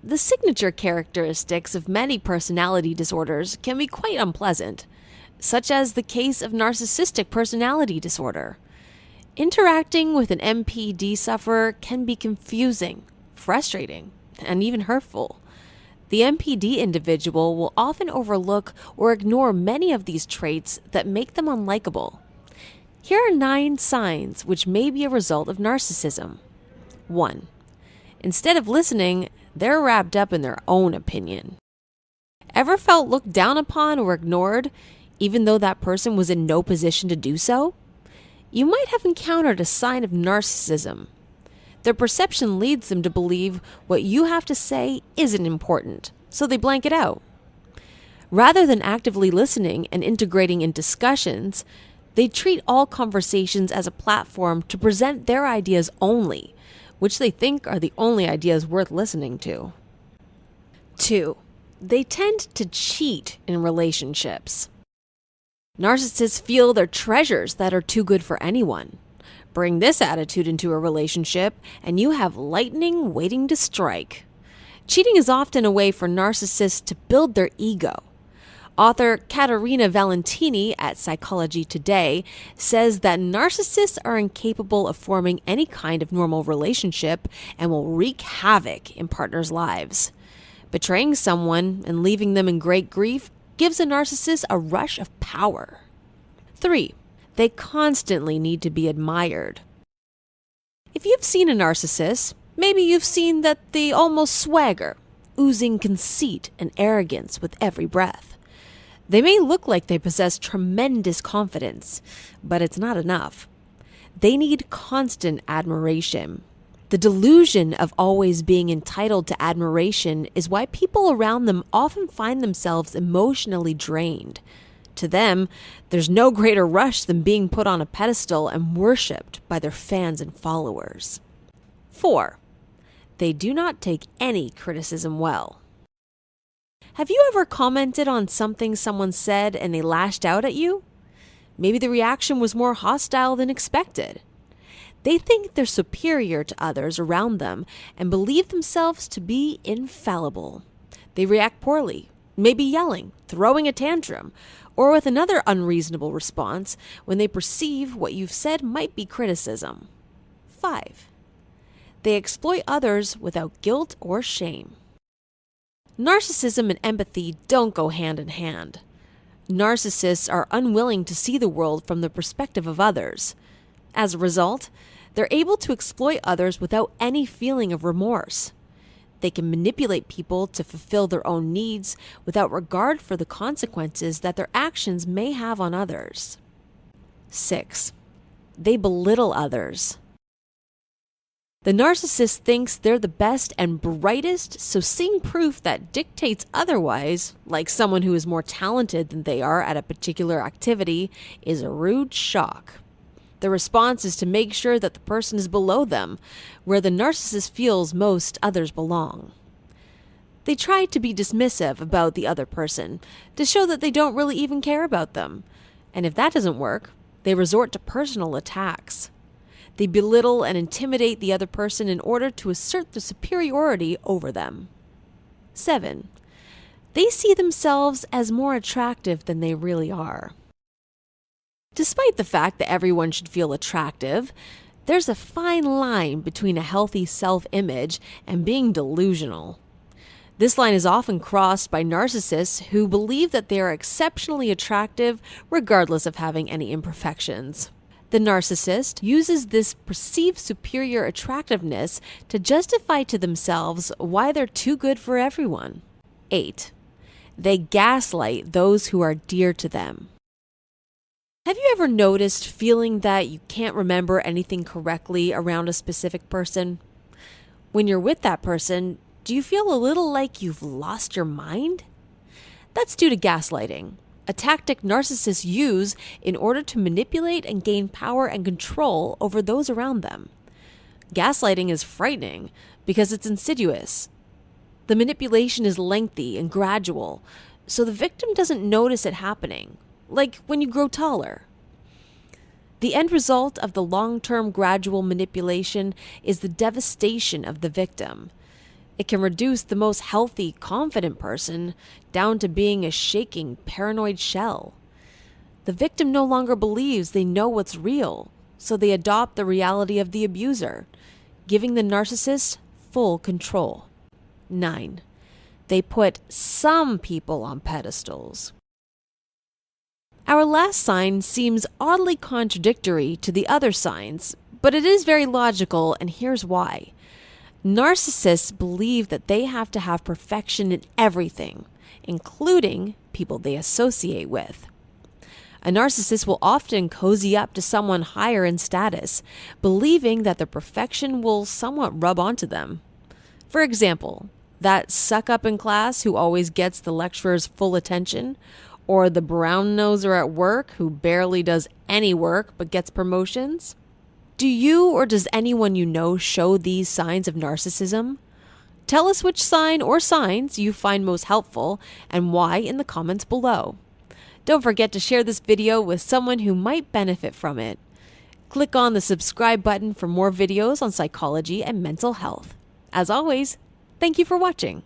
The signature characteristics of many personality disorders can be quite unpleasant, such as the case of narcissistic personality disorder. Interacting with an NPD sufferer can be confusing, frustrating, and even hurtful. The NPD individual will often overlook or ignore many of these traits that make them unlikable. Here are 9 signs which may be a result of narcissism. 1. Instead of listening, they're wrapped up in their own opinion. Ever felt looked down upon or ignored, even though that person was in no position to do so? You might have encountered a sign of narcissism. Their perception leads them to believe what you have to say isn't important, so they blank it out. Rather than actively listening and integrating in discussions, they treat all conversations as a platform to present their ideas only, which they think are the only ideas worth listening to. 2. They tend to cheat in relationships. Narcissists feel they're treasures that are too good for anyone. Bring this attitude into a relationship, and you have lightning waiting to strike. Cheating is often a way for narcissists to build their ego. Author Caterina Valentini at Psychology Today says that narcissists are incapable of forming any kind of normal relationship and will wreak havoc in partners' lives. Betraying someone and leaving them in great grief gives a narcissist a rush of power. 3. They constantly need to be admired. If you've seen a narcissist, maybe you've seen that they almost swagger, oozing conceit and arrogance with every breath. They may look like they possess tremendous confidence, but it's not enough. They need constant admiration. The delusion of always being entitled to admiration is why people around them often find themselves emotionally drained. To them, there's no greater rush than being put on a pedestal and worshipped by their fans and followers. 4. They do not take any criticism well. Have you ever commented on something someone said and they lashed out at you? Maybe the reaction was more hostile than expected. They think they're superior to others around them and believe themselves to be infallible. They react poorly, maybe yelling, throwing a tantrum, or with another unreasonable response when they perceive what you've said might be criticism. 5. They exploit others without guilt or shame. Narcissism and empathy don't go hand in hand. Narcissists are unwilling to see the world from the perspective of others. As a result, they're able to exploit others without any feeling of remorse. They can manipulate people to fulfill their own needs without regard for the consequences that their actions may have on others. 6. They belittle others. The narcissist thinks they're the best and brightest, so seeing proof that dictates otherwise, like someone who is more talented than they are at a particular activity, is a rude shock. The response is to make sure that the person is below them, where the narcissist feels most others belong. They try to be dismissive about the other person, to show that they don't really even care about them. And if that doesn't work, they resort to personal attacks. They belittle and intimidate the other person in order to assert their superiority over them. 7. They see themselves as more attractive than they really are. Despite the fact that everyone should feel attractive, there's a fine line between a healthy self-image and being delusional. This line is often crossed by narcissists who believe that they are exceptionally attractive regardless of having any imperfections. The narcissist uses this perceived superior attractiveness to justify to themselves why they're too good for everyone. 8. They gaslight those who are dear to them. Have you ever noticed feeling that you can't remember anything correctly around a specific person? When you're with that person, do you feel a little like you've lost your mind? That's due to gaslighting, a tactic narcissists use in order to manipulate and gain power and control over those around them. Gaslighting is frightening because it's insidious. The manipulation is lengthy and gradual, so the victim doesn't notice it happening, like when you grow taller. The end result of the long-term gradual manipulation is the devastation of the victim. It can reduce the most healthy, confident person down to being a shaking, paranoid shell. The victim no longer believes they know what's real, so they adopt the reality of the abuser, giving the narcissist full control. 9. They put some people on pedestals. Our last sign seems oddly contradictory to the other signs, but it is very logical, and here's why. Narcissists believe that they have to have perfection in everything, including people they associate with. A narcissist will often cozy up to someone higher in status, believing that their perfection will somewhat rub onto them. For example, that suck-up in class who always gets the lecturer's full attention, or the brown-noser at work who barely does any work but gets promotions? Do you or does anyone you know show these signs of narcissism? Tell us which sign or signs you find most helpful and why in the comments below. Don't forget to share this video with someone who might benefit from it. Click on the subscribe button for more videos on psychology and mental health. As always, thank you for watching.